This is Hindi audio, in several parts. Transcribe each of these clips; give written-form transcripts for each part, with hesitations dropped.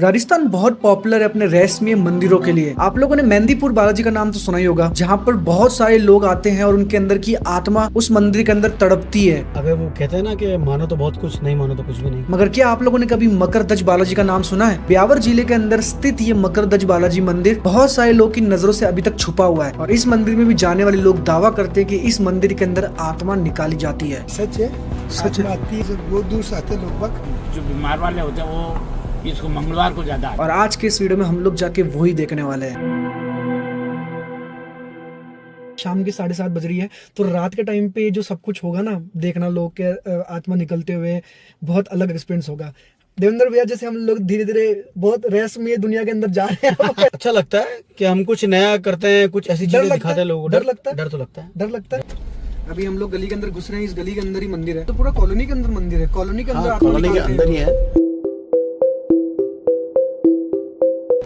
राजस्थान बहुत पॉपुलर है अपने रहस्यमय मंदिरों के लिए। आप लोगों ने मेहंदीपुर बालाजी का नाम तो सुना ही होगा, जहाँ पर बहुत सारे लोग आते हैं और उनके अंदर की आत्मा उस मंदिर के अंदर तड़पती है। अबे वो कहते हैं ना कि मानो तो बहुत कुछ, नहीं मानो तो कुछ भी नहीं। मगर क्या आप लोगों ने कभी मकरध्वज बालाजी का नाम सुना है? ब्यावर जिले के अंदर स्थित ये मकरध्वज बालाजी मंदिर बहुत सारे लोग की नजरों से अभी तक छुपा हुआ है और इस मंदिर में भी जाने वाले लोग दावा करते हैं कि इस मंदिर के अंदर आत्मा निकाली जाती है। सच है, सच है। आती है। बहुत दूर से आते हैं लोग बाग। जो बीमार वाले होते हैं वो इसको मंगलवार को ज्यादा। और आज के इस वीडियो में हम लोग जाके वही देखने वाले हैं। शाम की 7:30 बज रही है, तो रात के टाइम पे जो सब कुछ होगा ना, देखना लोग के आत्मा निकलते हुए बहुत अलग एक्सपीरियंस होगा। देवेंद्र भैया, जैसे हम लोग धीरे धीरे बहुत रहस्यमय दुनिया के अंदर जा रहे हैं अच्छा लगता है कि हम कुछ नया करते हैं, कुछ ऐसी चीजें दिखाते हैं लोगों को। डर लगता है? डर तो लगता है, डर लगता है। अभी हम लोग गली के अंदर घुस रहे हैं, इस गली के अंदर ही मंदिर है, तो पूरा कॉलोनी के अंदर मंदिर है। कॉलोनी के अंदर कॉलोनी के अंदर ही है।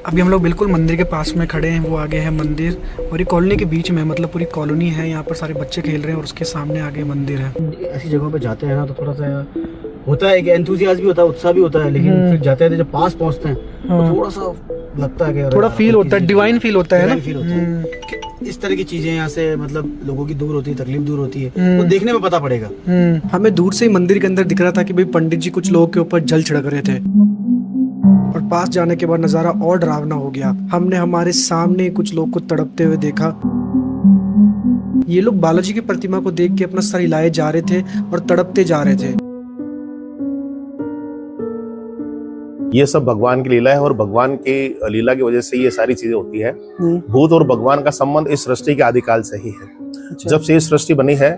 अभी हम लोग बिल्कुल मंदिर के पास में खड़े हैं, वो आगे है मंदिर और ये कॉलोनी के बीच में, मतलब पूरी कॉलोनी है। यहाँ पर सारे बच्चे खेल रहे हैं और उसके सामने आगे मंदिर है। ऐसी जगहों पे जाते हैं ना तो थोड़ा सा होता है कि एंथुसियाज्म भी होता है, उत्साह भी होता है, लेकिन फिर जाते हैं जब पास पहुंचते हैं तो थोड़ा सा लगता है कि थोड़ा फील होता है, डिवाइन फील होता है ना। फील होता है कि इस तरह की चीजें यहाँ से मतलब लोगों की दूर होती है, तकलीफ दूर होती है, तो देखने में पता पड़ेगा। हमें दूर से ही मंदिर के अंदर दिख रहा था कि भाई पंडित जी कुछ लोगों के ऊपर जल छिड़क रहे थे और पास जाने के बाद नजारा और डरावना हो गया। हमने हमारे सामने कुछ लोग को तड़पते हुए देखा। ये लोग बालाजी की प्रतिमा को देख के अपना सर हिलाए जा रहे थे और तड़पते जा रहे थे। ये सब भगवान की लीला है और भगवान की लीला की वजह से ये सारी चीजें होती है। भूत और भगवान का संबंध इस सृष्टि के आदिकाल से ही है। जब से ये सृष्टि बनी है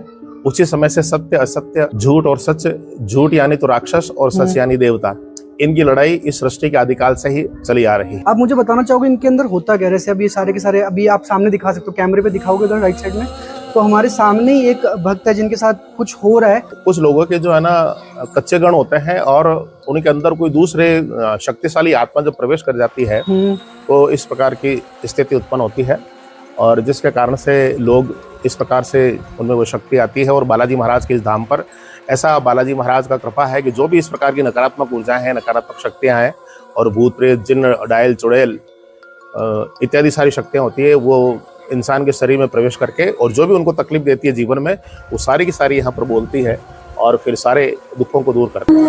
उसी समय से सत्य असत्य, झूठ और सच, झूठ यानी तो राक्षस और सच यानी देवता, इनकी लड़ाई इस सृष्टि के आदिकाल से ही चली आ रही है। आप मुझे बताना चाहोगे इनके अंदर होता क्या? जैसे अभी ये सारे के सारे अभी आप सामने दिखा सकते हो, कैमरे पे दिखाओगे उधर राइट साइड में, तो हमारे सामने ही एक भक्त है जिनके साथ कुछ हो रहा है। कुछ लोगों के जो है ना कच्चे गण होते हैं और उनके अंदर कोई दूसरे शक्तिशाली आत्मा जब प्रवेश कर जाती है तो इस प्रकार की स्थिति उत्पन्न होती है और जिसके कारण से लोग इस प्रकार से उनमें वो शक्ति आती है। और बालाजी महाराज के इस धाम पर ऐसा बालाजी महाराज का कृपा है कि जो भी इस प्रकार की नकारात्मक ऊर्जाएं हैं, नकारात्मक शक्तियां हैं और भूत प्रेत जिन्न डायल चुड़ैल इत्यादि सारी शक्तियां होती है, वो इंसान के शरीर में प्रवेश करके और जो भी उनको तकलीफ देती है जीवन में, वो सारी की सारी यहाँ पर बोलती है और फिर सारे दुखों को दूर करती है।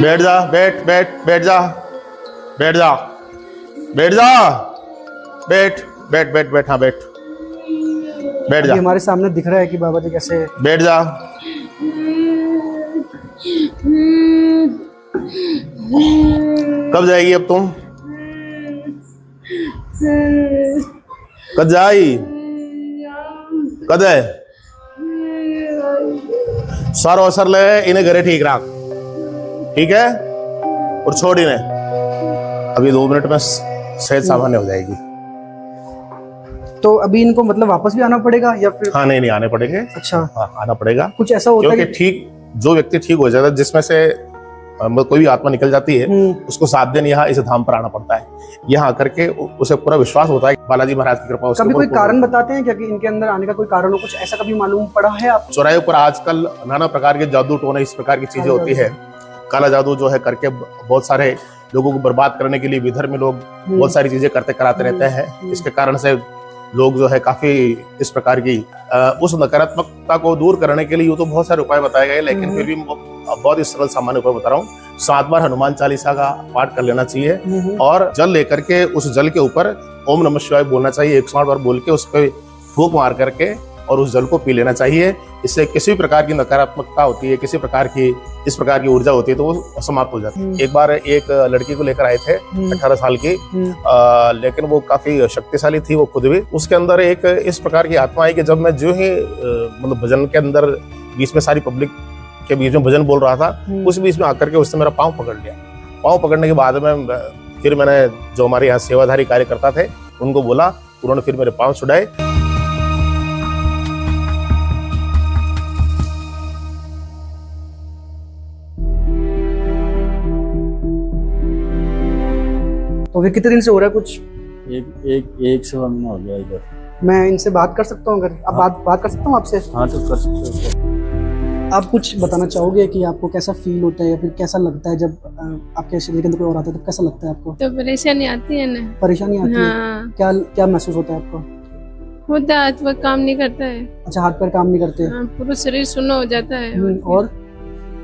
बैठ जा, बैठ बैठ बैठ जा, बैठ जा, बैठ जा, बैठ बैठ बैठ बैठ, हाँ बैठ, बैठ जा। हमारे सामने दिख रहा है कि बाबा जी कैसे बैठ जा। कब जाएगी अब तुम? कद जाई? कद है? सारो असर ले इन्हें घरे ठीक रख, ठीक है? और छोड़ इन्हें, अभी 2 मिनट में सेहत सामान्य हो जाएगी। तो अभी इनको मतलब वापस भी आना पड़ेगा या फिर? हाँ नहीं आने पड़ेंगे। अच्छा, हाँ आना पड़ेगा। कुछ ऐसा होता है क्योंकि ठीक जो व्यक्ति ठीक हो जाता है, जिसमें से कोई भी आत्मा निकल जाती है, उसको 7 दिन यहाँ इस धाम पर आना पड़ता है। यहाँ आकर के उसे पूरा विश्वास होता है बालाजी महाराज की कृपा। कभी कोई कारण बताते हैं क्या कि इनके अंदर आने का कोई कारण हो? कुछ ऐसा कभी मालूम पड़ा है आप? चौराहे पर आजकल नाना प्रकार के जादू टोने इस प्रकार की चीजें होती है। काला जादू जो है करके बहुत सारे लोगों को बर्बाद करने के लिए विधर में लोग बहुत सारी चीजें करते कराते रहते हैं। इसके कारण से लोग जो है काफी इस प्रकार की उस नकारात्मकता को दूर करने के लिए यूँ तो बहुत सारे उपाय बताए गए, लेकिन फिर भी बहुत ही सरल सामान्य उपाय बता रहा हूँ। 7 बार हनुमान चालीसा का पाठ कर लेना चाहिए और जल लेकर के उस जल के ऊपर ओम नमः शिवाय बोलना चाहिए। 108 बार बोल के उस पर फूंक मार करके और उस जल को पी लेना चाहिए। इससे किसी प्रकार की नकारात्मकता होती है, किसी प्रकार की इस प्रकार की ऊर्जा होती है तो वो समाप्त हो जाती है। एक बार एक लड़की को लेकर आए थे 18 साल की, लेकिन वो काफी शक्तिशाली थी वो खुद भी। उसके अंदर एक इस प्रकार की आत्मा आई कि जब मैं जो ही मतलब भजन के अंदर बीच में सारी पब्लिक के बीच में भजन बोल रहा था, उस बीच में आकर के उसने मेरा पाँव पकड़ लिया। पाँव पकड़ने के बाद में फिर मैंने जो हमारे यहाँ सेवाधारी कार्यकर्ता थे उनको बोला, उन्होंने फिर मेरे पाँव छुड़ाए। तो फिर कितने दिन से हो रहा है कुछ? एक सवा महीना हो गया इधर। मैं इनसे बात कर सकता हूँ अगर? अब बात कर सकता हूँ आपसे? हाँ तो कर सकते हो। आप कुछ बताना चाहोगे कि आपको कैसा फील होता है या फिर कैसा लगता है जब आपके शरीर के अंदर कोई और आता है, तो कैसा लगता है आपको? तो परेशानी आती है ना। परेशानी आती है? हाँ, क्या क्या महसूस होता है आपको? होता है, हाथ पैर काम नहीं करता है। अच्छा, हाथ पैर काम नहीं करते? हाँ, पूरा शरीर सुन्न हो जाता है। और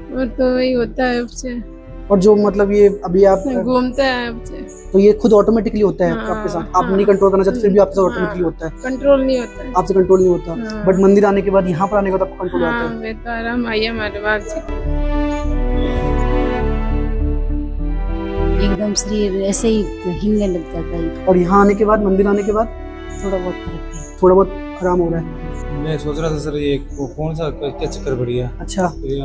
तो वही होता है उससे। और जो मतलब ये अभी आप घूमता है उससे। तो ये खुद ऑटोमेटिकली होता है हाँ, आपके साथ? आप हाँ, नहीं कंट्रोल करना चाहते फिर भी आपसे हाँ, ऑटोमेटिकली होता है? कंट्रोल नहीं होता है। आपसे कंट्रोल नहीं होता? हाँ। बट मंदिर आने के बाद, यहाँ पर आने के बाद आपको कंट्रोल आता हाँ, है? वे तो आराम आई है हमारे बाप जी। एकदम शरीर ऐसे ही हिलने लग जाता है। और यहाँ आने के बाद, मंदिर आने के बाद थोड़ा बहुत फर्क है। थोड़ा बहुत आराम हो रहा है? मैं सोच रहा था सर ये कौन सा क्या चक्कर पड़ गया। अच्छा, फिर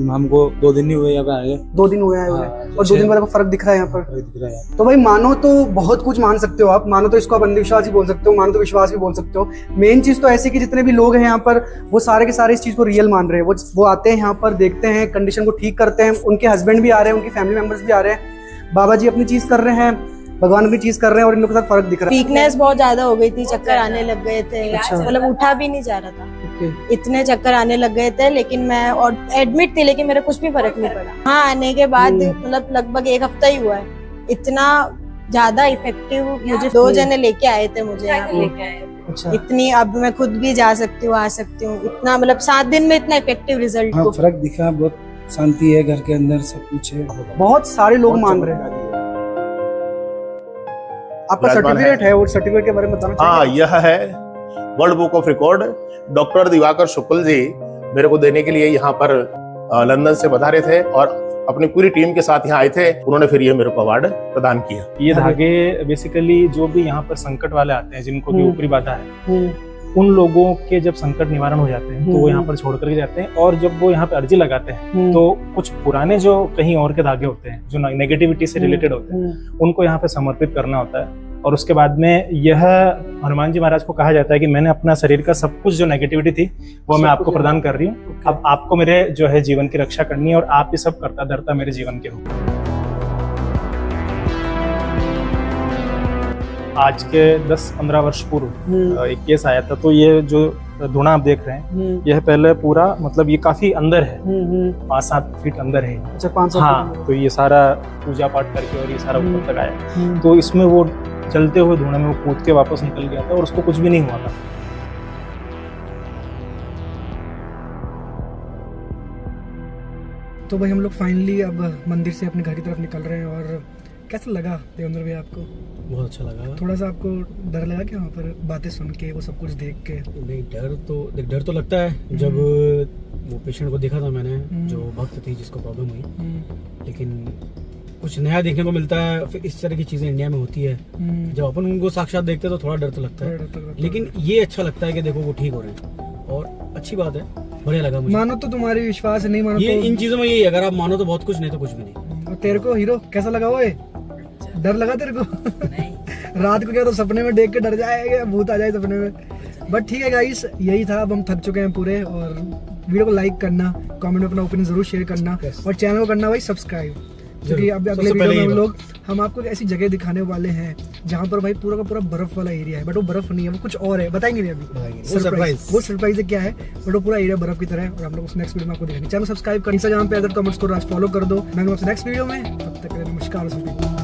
हमको 2 दिन नहीं हुए यहाँ पे आए। 2 दिन हुए आए हुए और 2 दिन बाद आपको फर्क दिख रहा है यहाँ पर? दिख रहा है। तो भाई मानो तो बहुत कुछ मान सकते हो आप, मानो तो इसको आप अंधविश्वास ही बोल सकते हो, मानो तो विश्वास भी बोल सकते हो। मेन चीज तो ऐसी कि जितने भी लोग हैं यहाँ पर वो सारे के सारे इस चीज को रियल मान रहे हैं। वो आते हैं यहाँ पर, देखते हैं, कंडीशन को ठीक करते हैं। उनके हस्बैंड भी आ रहे हैं, उनकी फैमिली मेंबर्स भी आ रहे हैं, बाबा जी अपनी चीज कर रहे हैं, भगवान अपनी चीज कर रहे हैं और इन लोगों के साथ फर्क दिख रहा है। वीकनेस बहुत ज्यादा हो गई थी, चक्कर आने लग गए थे। अच्छा। मतलब उठा भी नहीं जा रहा था, ओके। इतने चक्कर आने लग गए थे। लेकिन मैं और एडमिट थी, लेकिन मेरा कुछ भी फर्क नहीं पड़ा। हाँ, आने के बाद मतलब लगभग 1 हफ्ता ही हुआ है। इतना ज्यादा इफेक्टिव मुझे 2 जने लेके आए थे मुझे यहाँ पे। अच्छा, इतनी अब मैं खुद भी जा सकती हूँ, आ सकती हूँ। इतना मतलब 7 दिन में इतना इफेक्टिव रिजल्ट। हाँ, फर्क दिखा, बहुत शांति है घर के अंदर, सब कुछ है। बहुत सारे लोग मान रहे हैं। आपका सर्टिफिकेट है, वो सर्टिफिकेट के बारे में बताना हाँ, चाहिए? यह है world book of record. Doctor Diwakar Shukla ji मेरे को देने के लिए यहाँ पर लंदन से पधारे थे और अपनी पूरी टीम के साथ यहाँ आए थे। उन्होंने फिर ये मेरे को अवार्ड प्रदान किया। ये धागे बेसिकली जो भी यहाँ पर संकट वाले आते हैं, जिनको भी ऊपरी बाधा है, उन लोगों के जब संकट निवारण हो जाते हैं तो वो यहाँ पर छोड़ करके जाते हैं। और जब वो यहाँ पे अर्जी लगाते हैं तो कुछ पुराने जो कहीं और के धागे होते हैं, जो नेगेटिविटी से रिलेटेड होते हैं, उनको यहाँ पे समर्पित करना होता है। और उसके बाद में यह हनुमान जी महाराज को कहा जाता है कि मैंने अपना शरीर का सब कुछ जो नेगेटिविटी थी वो मैं आपको प्रदान कर रही हूँ। अब आपको मेरे जो है जीवन की रक्षा करनी है और आप ये सब करता धरता मेरे जीवन के हो। आज के 10-15 वर्ष पूर्व एक केस आया था। तो ये जो धुना आप देख रहे हैं, यह पहले पूरा मतलब ये काफी अंदर है, 5-7 फीट अंदर है। अच्छा, 5-7 हाँ, तो ये सारा पूजा पाठ करके और ये सारा ऊपर तक आया। तो इसमें वो चलते हुए धुएं में वो कूद के वापस निकल गया था और उसको कुछ भी नहीं हुआ था। तो भाई हम लोग फाइनली अब मंदिर से अपने घर की तरफ निकल रहे हैं। और कैसा लगा देवेंद्र भैया आपको? बहुत अच्छा लगा। थोड़ा सा आपको डर लगा क्या वहाँ पर बातें सुन के, वो सब कुछ देख के? नहीं, डर तो लगता है। जब वो पेशेंट को देखा था मैंने, जो भक्त थी जिसको प्रॉब्लम हुई, लेकिन कुछ नया देखने को मिलता है। फिर इस तरह की चीजें इंडिया में होती है। जब अपन उनको साक्षात देखते हैं तो थोड़ा डर तो लगता है, लेकिन ये अच्छा लगता है कि देखो वो ठीक हो रहे हैं और अच्छी बात है, बढ़िया लगा मुझे। मानो तो तुम्हारी विश्वास नहीं मानो ये तो इन चीजों में यही है, अगर आप मानो तो बहुत कुछ, नहीं तो कुछ भी नहीं। और तेरे को हीरो कैसा लगा? वो डर लगा तेरे को? रात को क्या तो सपने में देख के डर जाएगा, भूत आ जाए सपने में। बट ठीक है गाइस, यही था। अब हम थक चुके हैं पूरे। और वीडियो को लाइक करना, कमेंट में अपना ओपिनियन जरूर शेयर करना और चैनल को करना भाई सब्सक्राइब, क्योंकि अब अगले वीडियो में हम आपको ऐसी जगह दिखाने वाले हैं जहाँ पर भाई पूरा का पूरा बर्फ वाला एरिया है। बट वो बर्फ नहीं है, वो कुछ और है, बताएंगे नहीं अभी। वो सरप्राइज है क्या है, बट वो पूरा एरिया बर्फ की तरह है। और हम लोग उस नेक्स्ट वीडियो में आपको दिखाएंगे। चैनल सब्सक्राइब कर, इंस्टाग्राम पे अदर कमेंट्स को फॉलो कर दो। मैं आपसे नेक्स्ट वीडियो में, तब तक नमस्कार।